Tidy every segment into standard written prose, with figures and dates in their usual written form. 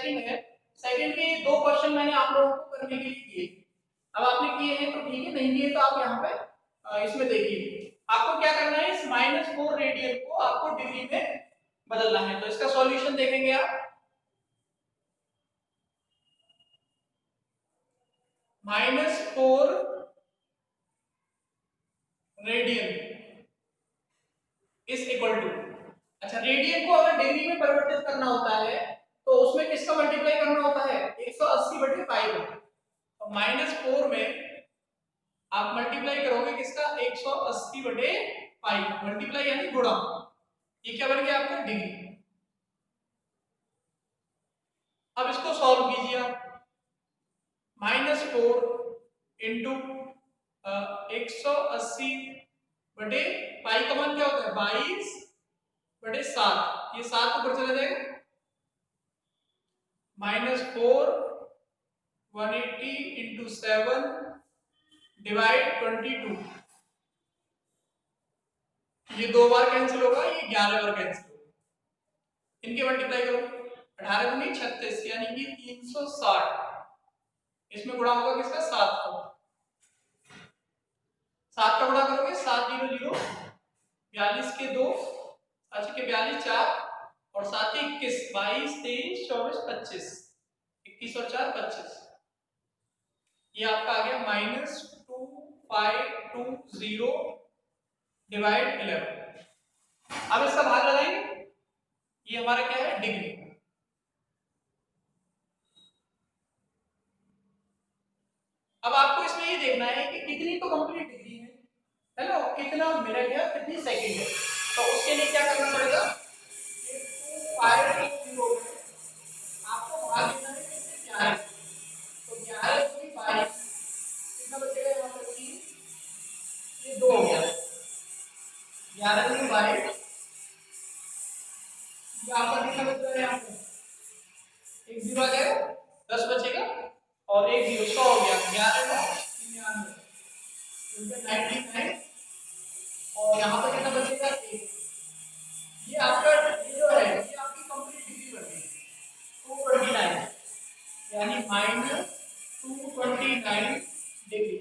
Second है, second के दो क्वेश्चन मैंने आप लोगों को करने के लिए दिए। अब आपने किए हैं तो ठीक है, नहीं किए तो आप यहाँ पे इसमें देखिए आपको क्या करना है, इस -4 रेडियन को आपको डिग्री में बदलना है। तो इसका सॉल्यूशन देखेंगे आप, -4 रेडियन इज इक्वल टू, अच्छा रेडियन को अगर डिग्री में परिवर्तित करना होता है तो उसमें किसका मल्टीप्लाई करना होता है, 180 बटे पाई का। तो -4 में आप मल्टीप्लाई करोगे किसका, 180 बटे पाई का, मल्टीप्लाई यानी गुणा, ये क्या बन गया आपका, डिग्री। अब इसको सॉल्व कीजिए आप, -4 इंटू 180 बटे पाई का मान क्या होता है, 22 बटे 7, ये 7 ऊपर चला जाएगा, -4 180 इंटू 7 डिवाइड 22, ये 2 बार कैंसिल होगा, ये 11 बार कैंसिल होगा, इनके मल्टीप्लाई करो, 18 दूनी 36 यानी कि 360, इसमें गुणा होगा किसका, 7 का, 7 का गुणा करोगे 7 0 0, 42 के 2, अच्छा के 42 4 और 7 21, 22 23 24 25, 21 और 4 25, ये आपका आ गया -2520 डिवाइड 11। अब इसका भाग लगाएंगे, ये हमारा क्या है, डिग्री। अब आपको इसमें ये देखना है कि कितनी तो कंप्लीट डिग्री है ना, कितना मिनट है, कितनी सेकंड है, तो उसके लिए क्या करना पड़ेगा, 2520 आपको भाग देना है किससे, 11, तो 11 दूनी 22, कितना बचेगा यहाँ पर 3, ये 2 हो गया, 11 दूनी 22, यहाँ पर कितना बच रहा है, यहाँ पे एक 0 आ जाएगा, 10 बचेगा और एक 0, 100 हो गया, 11 99 और यहाँ पर कितना बचेगा, 1, ये आपका ये जो है ये आपकी कंप्लीट डिग्री बन गई 229, यानी -229 डिग्री।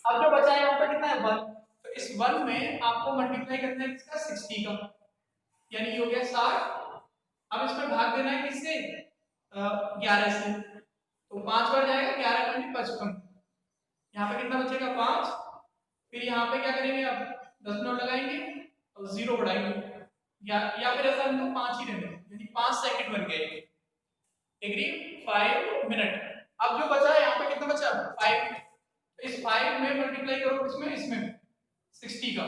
अब जो बचा है यहाँ पर कितना है, 1, तो इस 1 में आपको मल्टीप्लाई करना है किसका, 60 का, यानी ये हो गया 60। अब इसमें भाग देना है किससे, 11 से, तो 5 बार जाएगा, 11 में 55, यहाँ पे कितना बचेगा, 5, फिर यहाँ पे क्या करेंगे, अब 10 मिनट लगाएंगे और 0 बढ़ाएंगे, या फिर ऐसा हम 5 ही रहने, यानी 5 सेकंड बन गए, डिग्री 5 मिनट। अब जो बचा है यहाँ पे कितना बचा, 5, तो इस 5 में मल्टीप्लाई करो इसमें 60 का,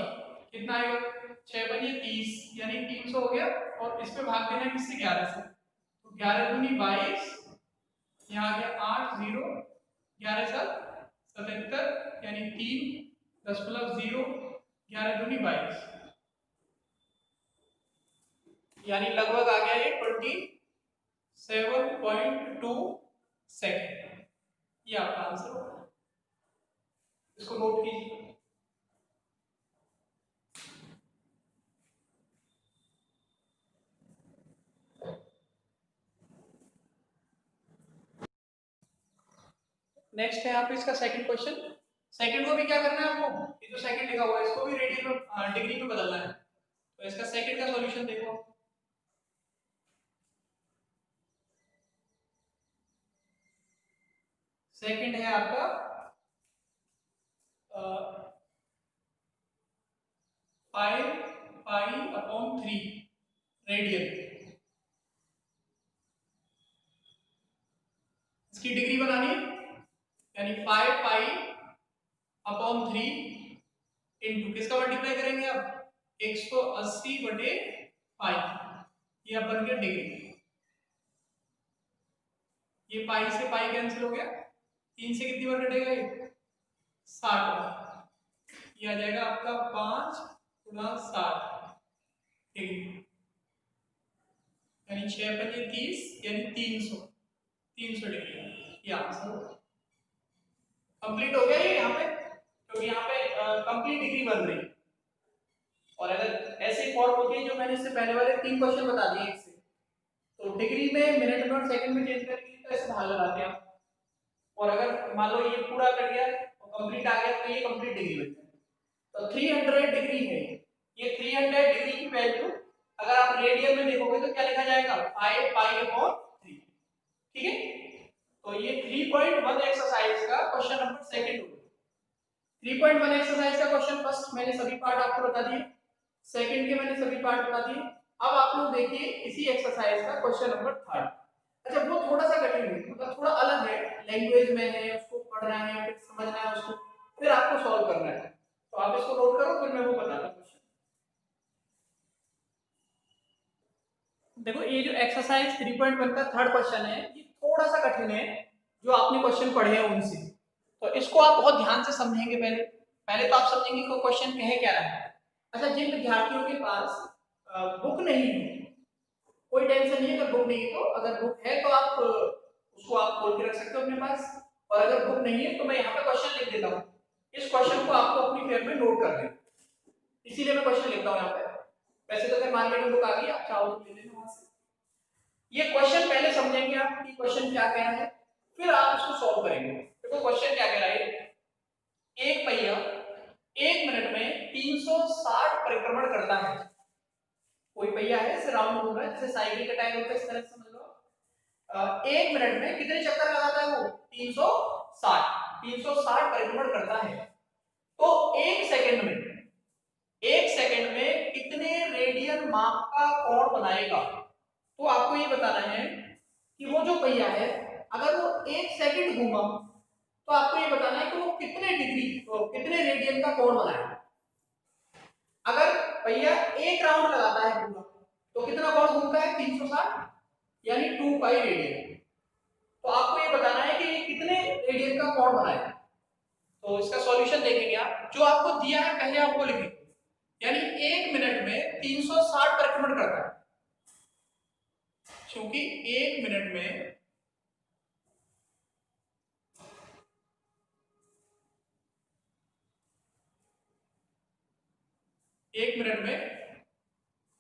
कितना आएगा, 6 बजे 30, यानी 300 हो गया, और इसमें भाग देना है किससे, 11 से, तो 11 दूनी 22, यहाँ आ गया 8 0, 11 7 77, यानी 3 0.0, 11 दूनी 22, यानी लगभग आ गया ये 27.2 सेकंड, ये आपका आंसर होगा, इसको नोट कीजिए। नेक्स्ट है यहाँ पे इसका सेकंड क्वेश्चन, सेकंड को भी क्या करना है आपको, ये जो सेकंड लिखा हुआ है इसको भी रेडियन में डिग्री में बदलना है, तो इसका सेकंड का सॉल्यूशन देखो, सेकंड है आपका 5π/3 रेडियन, इसकी डिग्री बनानी है, यानी 5π/3 इंटू किसका मल्टीप्लाई करेंगे आप, 180 बटे पाई, ये अब बन गया डिग्री, ये पाई से पाई कैंसिल हो गया, 3 से कितनी बार कटेगा ये, 60 बार, ये आ जाएगा आपका 5 × 60 डिग्री, यानी 6 × 30, यानी 300 डिग्री, ये आंसर कंप्लीट हो गया ये यहाँ पे, क्योंकि यहाँ पे कंप्लीट डिग्री बन रही है। और अगर ऐसे फॉर्म होती है जो मैंने इससे पहले वाले 3 क्वेश्चन बता दिए इससे, तो डिग्री में, मिनट में और सेकंड में चेंज करके तो ऐसे भाग लगाते हैं आप। और अगर मान लो ये पूरा कर गया और कंप्लीट आ गया तो ये कंप्लीट डिग्री बन जाए। तो 300 डिग्री है ये 300 डिग्री की वैल्यू अगर आप रेडियन में देखोगे तो क्या लिखा जाएगा 5 पाई अपॉन 3। ठीक है, तो ये 3.1 एक्सरसाइज का क्वेश्चन नंबर सेकंड हो गया। 3.1 एक्सरसाइज का क्वेश्चन फर्स्ट मैंने सभी पार्ट आपको बता दिए, सेकंड के मैंने सभी पार्ट बता दिए। अब आप लोग देखिए इसी एक्सरसाइज का क्वेश्चन नंबर थर्ड। अच्छा वो थोड़ा सा कठिन है, मतलब थोड़ा अलग है, लैंग्वेज में है, उसको पढ़ना है, फिर समझना है उसको, फिर आपको सॉल्व करना है। तो आप इसको नोट करो, फिर मैं वो बताता हूँ क्वेश्चन। देखो ये जो एक्सरसाइज 3.1 का थर्ड क्वेश्चन है ये थोड़ा सा कठिन है, जो आपने क्वेश्चन पढ़े हैं उनसे। तो इसको आप बहुत ध्यान से समझेंगे। पहले पहले तो आप समझेंगे कि क्वेश्चन कह क्या रहा है। अच्छा जिन विद्यार्थियों के पास बुक नहीं है, कोई टेंशन नहीं है अगर बुक नहीं है तो, अगर बुक है तो आप उसको आप खोल के रख सकते हो अपने पास, और अगर बुक नहीं है तो मैं यहाँ पे क्वेश्चन लिख देता हूँ। इस क्वेश्चन को आपको अपनी फेयर में नोट कर लेना, इसीलिए मैं क्वेश्चन लिखता हूँ यहाँ पे। वैसे तो फिर मार्केट में बुक आ गई, आप चाहो तो ले लेना वहां से। ये क्वेश्चन पहले समझेंगे आप कि क्वेश्चन क्या कह रहा है, फिर आप इसको सॉल्व करेंगे। देखो क्वेश्चन क्या कह रहा है, एक पहिया 1 मिनट में 360 परिक्रमण करता है। कोई पहिया है इसे राउंड घूम रहा है, जैसे साइकिल का टायर होता है, इस तरह से समझ लो। 1 मिनट में कितने चक्कर लगाता है वो 360 परिक्रमण करता है। तो 1 सेकंड में कितने रेडियन माप का कोण बनाएगा। तो आपको ये बताना है कि वो जो पहिया है अगर वो 1 सेकंड घूमा तो आपको ये बताना है कि वो कितने डिग्री कितने रेडियन का कोण बनाएगा। अगर पहिया एक राउंड लगाता है पूरा तो कितना कोण घूमता है 360 यानी 2 पाई रेडियन। तो आपको ये बताना है कि ये कितने रेडियन का कोण बनाएगा। तो इसका सॉल्यूशन देखेंगे आप, जो आपको दिया है पहले आपको लिखेंगे, यानी 1 मिनट में 360 परिक्रमण करता है, क्योंकि 1 मिनट में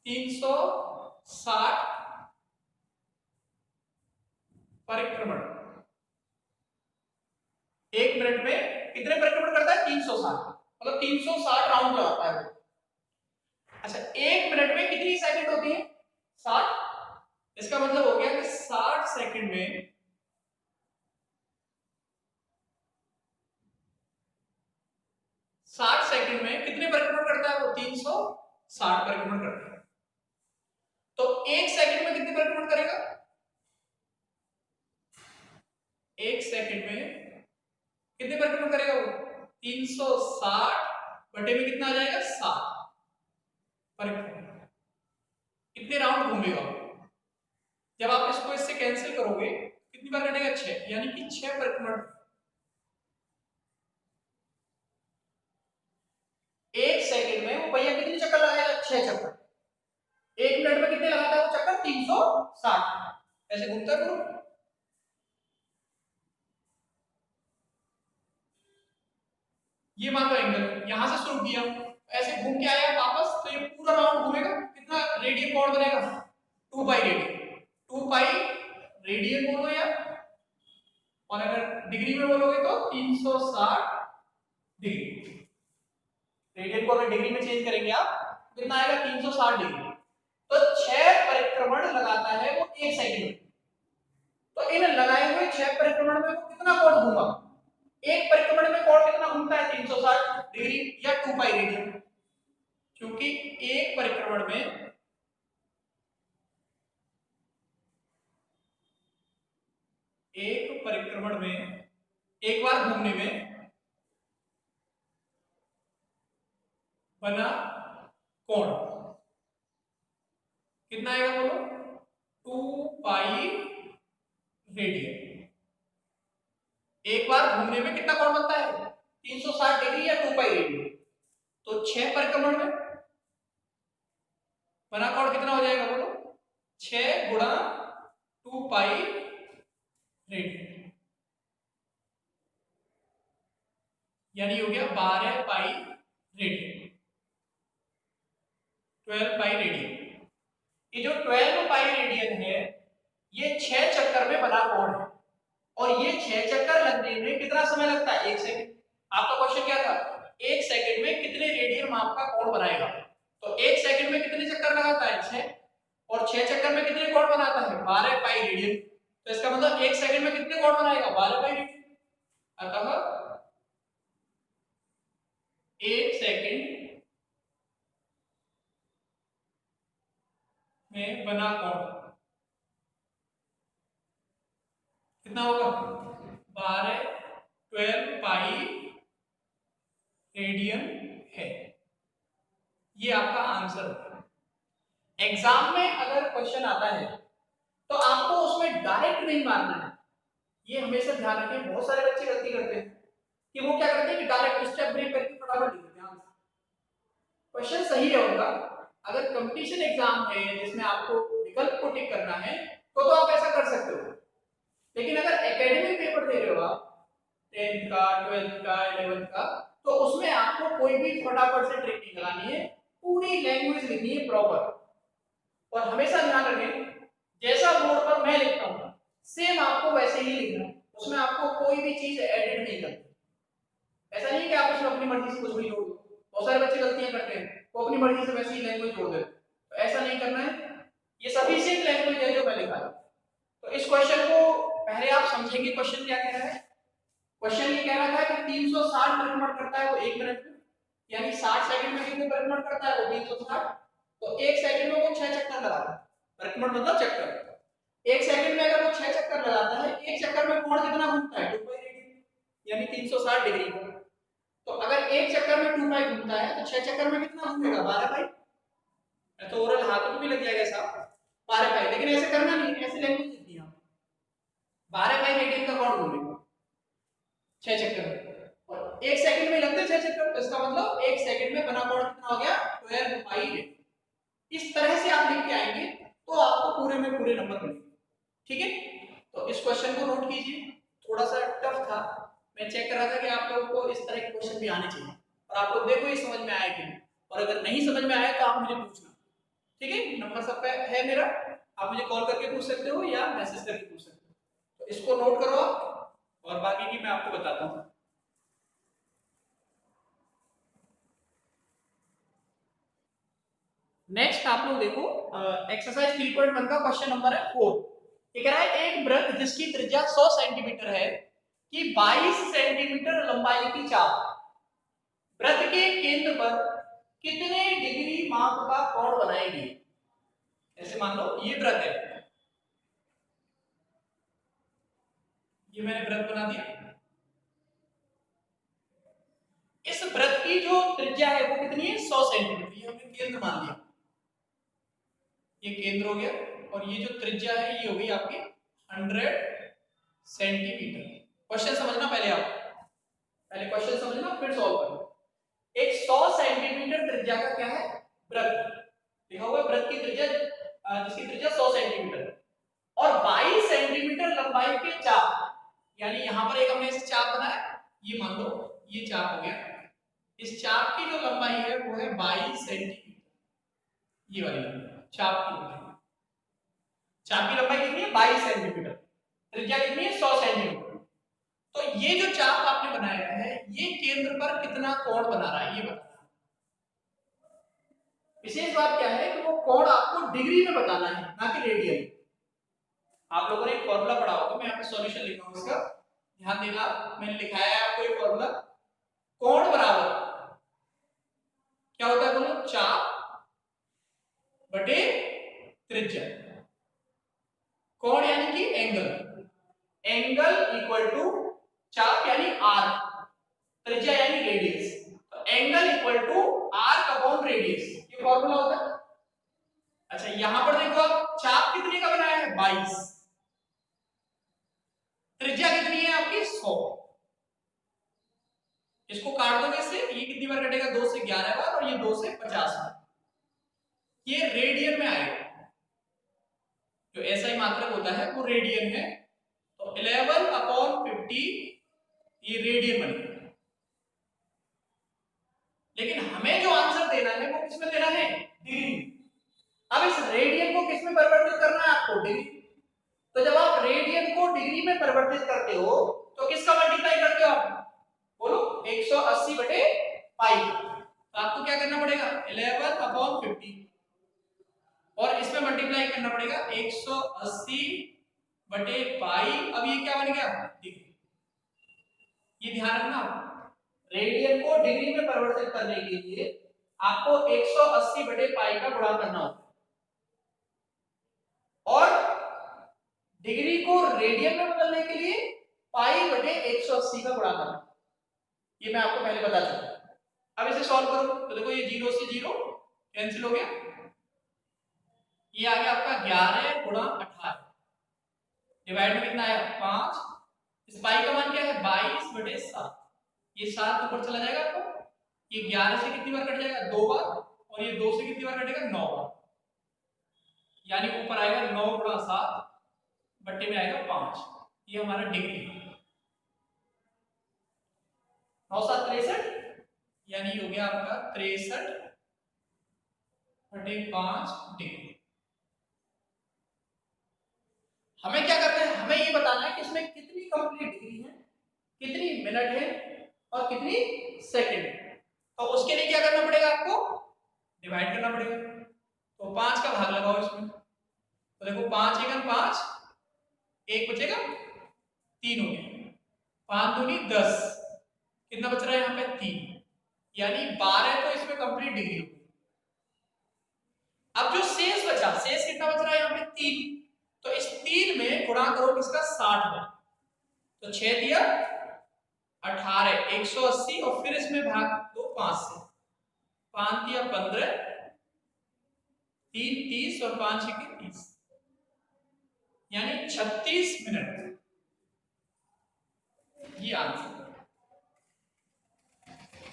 360 परिक्रमण, 1 मिनट में कितने परिक्रमण करता है 360, मतलब 360 राउंड लगाता है। अच्छा 1 मिनट में कितनी सेकंड होती है 60, इसका मतलब हो गया कि 60 सेकंड में 60 सेकंड में कितने परिक्रमण करता है वो 360 परिक्रमण करता है। तो 1 सेकंड में कितने परिक्रमण करेगा, 1 सेकंड में कितने परिक्रमण करेगा वो 360 बटे में कितना आ जाएगा 7 परिक्रमण, कितने राउंड घूमेगा वो। जब आप इसको इससे कैंसिल करोगे कितनी बार कटेगा 6, यानी कि 6 परिक्रमण। 1 सेकंड में वो पहिया कितने चक्कर लगाएगा 6 चक्कर। 1 मिनट में कितने लगाता है वो चक्कर 360, ऐसे घूमता है पूरा। ये मान लो एंगल यहां से शुरू किया ऐसे घूम के आया वापस, तो ये पूरा राउंड घूमेगा, कितना रेडियन कोण बनेगा 2 पाई रेडियन। 2 पाई रेडियन बोलो या, और अगर डिग्री में बोलोगे तो 360 डिग्री। रेडियन को अगर डिग्री में चेंज करेंगे आप कितना आएगा 360 डिग्री। तो 6 परिक्रमण लगाता है वो 1 सेकंड में। तो इन लगाए हुए 6 परिक्रमण में वो कितना कोण घूमा, एक परिक्रमण में कोण कितना घूमता है 360 डिग्री या 2 पाई रेडियन, क्योंकि एक परिक्रमण में एक बार घूमने में बना कोण कितना आएगा बोलो 2 पाई रेडियन। एक बार घूमने में कितना कोण बनता है 360 डिग्री या 2 पाई रेडियन। तो 6 परिक्रमण में बना कोण कितना हो जाएगा बोलो 6 गुणा 2 पाई रेडियन, यानी हो गया 12 पाई रेडियन, 12 पाई रेडियन। ये जो 12 पाई रेडियन है ये 6 चक्कर में बना कोण है और ये 6 चक्कर लगने में कितना समय लगता है? 1 सेकंड। आपका क्वेश्चन क्या था? 1 सेकंड में कितने रेडियन माप का कोण बनाएगा? तो 1 सेकंड में कितने चक्कर लगाता है? 6। और 6 चक्कर में कितने कोण बनाता है? 12 पाई रेडियन। तो इसका मतलब 1 सेकंड में कितने कोण बनाएगा? 12 पाई रेडियन। अतः 1 सेकंड में बना कोण कितना होगा? 12 पाई रेडियन है। ये आपका आंसर है। एग्जाम में अगर क्वेश्चन आता है तो आपको उसमें डायरेक्ट नहीं मारना है। ये हमेशा ध्यान रखें, बहुत सारे बच्चे गलती करते हैं कि वो क्या करते हैं कि डायरेक्ट स्टेप ब्रेक करके फटाफट लिख देते हैं। क्वेश्चन सही है उनका। अगर कंपटीशन एग्जाम है जिसमें आपको विकल्प को टिक करना है तो आप ऐसा कर सकते हो। लेकिन अगर एकेडमिक पेपर दे रहे हो आप 10th का, 12th का, 11th का, तो उसमें आपको कोई भी फटाफट से ट्रिक नहीं लगानी है, पूरी लैंग्वेज लिखनी है प्रॉपर। और हमेशा ध्यान रखें, जैसा बोर्ड पर मैं लिखता हूं सेम आपको वैसे ही लिखना है, उसमें आपको कोई भी चीज एडिट नहीं करनी। ऐसा नहीं कि आप उसमें अपनी मर्जी से कुछ भी जोड़ दो। बहुत सारे बच्चे गलतियां करते हैं, वो अपनी मर्जी से वैसे ही लैंग्वेज जोड़ देते हैं, तो ऐसा नहीं करना है। ये सफिशिएंट लैंग्वेज है जो मैं लिखा है। तो इस क्वेश्चन को पहले आप समझेंगे क्वेश्चन क्या कह रहा है। क्वेश्चन ये कह रहा था कि 360 परिक्रमण करता है वो 1 मिनट में, यानी 60 सेकंड में कितने परिक्रमण करता है वो 360। तो 1 सेकंड में वो 6 चक्कर लगाता है। परिक्रमण मतलब चक्कर। 1 सेकंड में अगर वो 6 चक्कर लगाता है, एक चक्कर में कोण कितना घूमता है? 2 पाई रेडियन, यानी 360 डिग्री का। तो अगर एक चक्कर में 2 पाई घूमता है तो 6 चक्कर में कितना घूमेगा? 12 पाई। तो ओरल हाथ में भी लग जाएगा साहब 12 पाई, लेकिन ऐसे करना नहीं, ऐसे लैंग्वेज लिखनी है। 12 पाई रेडियन का कोण घूमेगा 6 चक्कर में, और 1 सेकंड में लगते हैं 6 चक्कर। तो इसका मतलब 1 सेकंड में बना कोण कितना हो गया? 12 पाई रेडियन। इस तरह से आप लिख के आएंगे तो आपको पूरे में पूरे नंबर मिलेंगे। ठीक है, तो इस क्वेश्चन को नोट कीजिए, थोड़ा सा टफ था। मैं चेक कर रहा था कि आप लोगों को इस तरह के क्वेश्चन भी आने चाहिए, और आप लोग देखो ये समझ में आया कि नहीं, और अगर नहीं समझ में आया तो आप मुझे पूछना। ठीक है, नंबर सब पे है मेरा, आप मुझे कॉल करके पूछ सकते हो या मैसेज करके पूछ सकते हो। तो इसको नोट करो आप, और बाकी की मैं आपको बताता हूँ। नेक्स्ट आप लोग देखो, एक्सरसाइज 3.1 का क्वेश्चन नंबर है 4। ये कह रहा है एक वृत्त जिसकी त्रिज्या 100 सेंटीमीटर है कि 22 सेंटीमीटर लंबाई की चाप वृत्त के केंद्र पर कितने डिग्री माप का कोण बनाएगी? ऐसे मान लो ये वृत्त है, ये मैंने वृत्त बना दिया। इस वृत्त की जो त्रिज्या है वो कितनी है? 100 सेंटीमीटर। ये हमने केंद्र मान लिया, ये केंद्र हो गया, और ये जो त्रिज्या है ये हो गई आपकी 100 सेंटीमीटर। क्वेश्चन समझना पहले, आप पहले क्वेश्चन समझना फिर सॉल्व करना। एक 100 सेंटीमीटर त्रिज्या का क्या है? वृत्त लिखा हुआ है, वृत्त की त्रिज्या जिसकी त्रिज्या 100 सेंटीमीटर है, और 22 सेंटीमीटर लंबाई के चाप, यानी यहां पर एक हमने इस चाप बनाया, ये मान लो ये चाप हो गया। इस चाप की जो लंबाई है वो है 22 सेंटीमीटर, ये वाली लंबाई चाप की लंबाई। चाप की लंबाई कितनी है? 22 सेंटीमीटर। त्रिज्या कितनी है? 100 सेंटीमीटर। तो ये जो चाप आपने बनाया है ये केंद्र पर कितना कोण बना रहा है ये बताना। विशेष बात क्या है कि वो कोण आपको डिग्री में बताना है, ना कि रेडियन। आप लोगों ने एक फॉर्मूला पढ़ा होगा, मैं यहाँ पे सॉल्यूशन लिखा हूं इसका, ध्यान देना। मैंने लिखा है आपको एक फॉर्मूला, कोण बराबर क्या होता है बोलो? चाप बटे त्रिज्या। कोण यानी कि एंगल, एंगल इक्वल टू चाप यानी आर, त्रिज्या यानी रेडियस। तो angle equal to r upon radius, ये फॉर्मूला होता है। अच्छा यहां पर देखो आप, चाप कितने का बनाया है? 22। त्रिज्या कितनी है आपकी? 100। इसको काट दोगे इससे, ये कितनी बार कटेगा? 2 से 11 बार, और ये 2 से 50 बार। ये रेडियन में आएगा, जो ऐसा ही मात्रक होता है वो रेडियन है। तो 11 अपॉन 50 ये रेडियन बन गया। लेकिन हमें जो आंसर देना है वो किसमें देना है? डिग्री। अब इस रेडियन को किसमें परिवर्तित करना है आपको? डिग्री। डिग्री में परिवर्तित करते हो तो किसका मल्टीप्लाई करते हो आप? बोलो 180 बटे पाई। तो आपको क्या करना पड़ेगा 11/50 और इसमें मल्टीप्लाई करना पड़ेगा 180 बटे पाई। अब ये क्या बन गया डिग्री। ये ध्यान रखना, रेडियन को डिग्री में परिवर्तित करने के लिए आपको 180 बटे पाई का गुणा करना होगा और डिग्री को रेडियन में बदलने के लिए पाई बटे 180 का गुणा करना। ये मैं आपको पहले बता चुका। अब इसे सॉल्व करो तो देखो ये 0 से 0 कैंसिल हो गया, ये आ गया आपका 11 गुणा 18 डिवाइड में कितना आया 5। इस पाई का मान क्या है 22 बटे 7। ये 7 ऊपर चला जाएगा आपको, ये 11 से कितनी बार कट जाएगा 2 बार और ये 2 से कितनी बार कटेगा 9 बार, यानी ऊपर आएगा 9 गुणा 7 बट्टे में आएगा 5। ये हमारा डिग्री है 9 7 63, यानी हो गया आपका 63 बटे 5 डिग्री। हमें क्या करना है, हमें ये बताना है कि इसमें कितनी कंप्लीट डिग्री है, कितनी मिनट है और कितनी सेकंड है। तो उसके लिए क्या करना पड़ेगा आपको डिवाइड करना पड़ेगा। तो 5 का भाग लगाओ इसमें, तो देखो 5 एकम 5, एक बचेगा 3 हो गया, 5 दूनी 10, कितना बच रहा है यहाँ पे 3, यानी 12 तो इसमें कंप्लीट डिग्री होगी। अब जो शेष बचा, शेष कितना बच रहा है यहाँ पे 3, तो इस 3 में गुणा करो किसका 60 में, तो 6 दिया 18 180 और फिर इसमें भाग दो 5 से, 5 दिया 15, 3 30 और 5 के 30, यानी 36 मिनट। ये आंसर,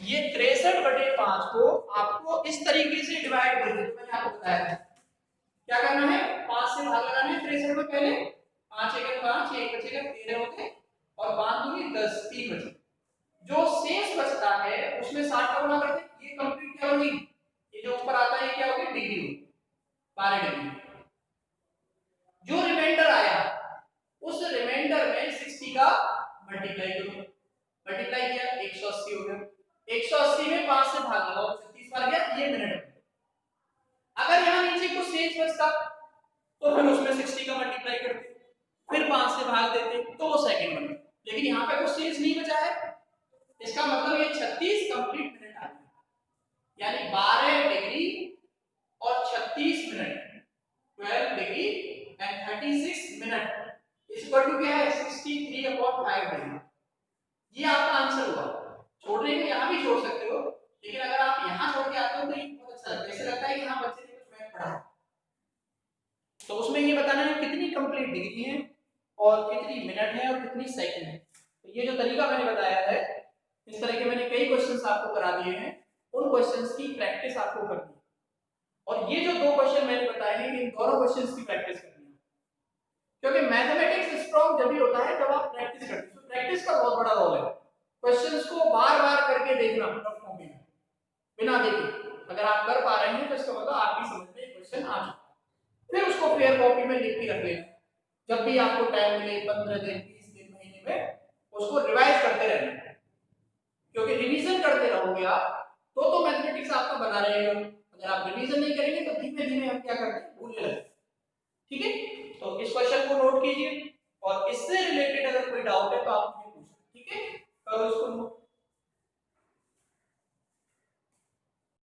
ये 63 बटे 5 को आपको इस तरीके से डिवाइड करके मैंने आपको बताया था। क्या करना है 5 से भाग लगाना है 63 में, पहले 5 एकम 5, एक बचेगा 13 होते और 5 दूनी 10, 3 बचे। जो शेष बचता है उसमें 60 का गुणा करते, ये कंप्लीट क्या होगी, ये जो ऊपर आता है ये क्या होगी डिग्री होगी 12 डिग्री। जो रिमाइंडर आया उस रिमाइंडर में 60 का मल्टीप्लाई करो, मल्टीप्लाई किया 180 हो गया, 180 में 5 से भाग लगाओ 36 बार गया, ये मिनट। अगर यहां नीचे कुछ शेष बचता तो फिर उसमें 60 का मल्टीप्लाई करते, फिर 5 से भाग देते तो वो सेकंड बनता, लेकिन यहां पे कुछ शेष नहीं बचा है, इसका मतलब ये 36 कंप्लीट मिनट आ गए, यानी 12 डिग्री और 36 minute, 12 degree and 36 minute equal to क्या है 63/5 डिग्री। ये आपका आंसर हुआ। छोड़ने को यहां भी छोड़ सकते हो, लेकिन अगर आप यहां छोड़ के आते हो तो ये बहुत अच्छा लगता है, ऐसे लगता है कि हां बच्चे ने कुछ मैथ पढ़ा। तो उसमें ये बताना है कितनी कंप्लीट डिग्री है और कितनी मिनट है और कितनी सेकंड है। तो ये जो तरीका मैंने बताया है, इस तरह के मैंने कई क्वेश्चंस आपको करा दिए हैं, उन क्वेश्चंस की प्रैक्टिस आपको करनी है। और ये जो दो क्वेश्चन मैंने बताए हैं, इन दोनों क्वेश्चंस की प्रैक्टिस करनी है, क्योंकि मैथमेटिक्स स्ट्रांग जब भी होता है जब आप प्रैक्टिस करते हो। प्रैक्टिस का बहुत बड़ा रोल है, क्वेश्चंस को बार-बार करके देखना रफ कॉपी में बिना देखे। अगर आप कर पा रहे हैं तो इसका मतलब आपकी समझ में क्वेश्चन आ चुका है। फिर उसको फेयर कॉपी में लिख के रख लेना, जब भी आपको टाइम मिले 15 दिन 20 दिन महीने में उसको रिवाइज करते रहना, क्योंकि रिवीजन करते रहोगे आप तो मैथमेटिक्स आपका बना रहेगा। अगर आप रिवीजन नहीं करेंगे तो धीमे धीमे हम क्या करते हैं भूलने लगते हैं। ठीक है, तो इस क्वेश्चन को नोट कीजिए और इससे रिलेटेड अगर कोई डाउट है तो आप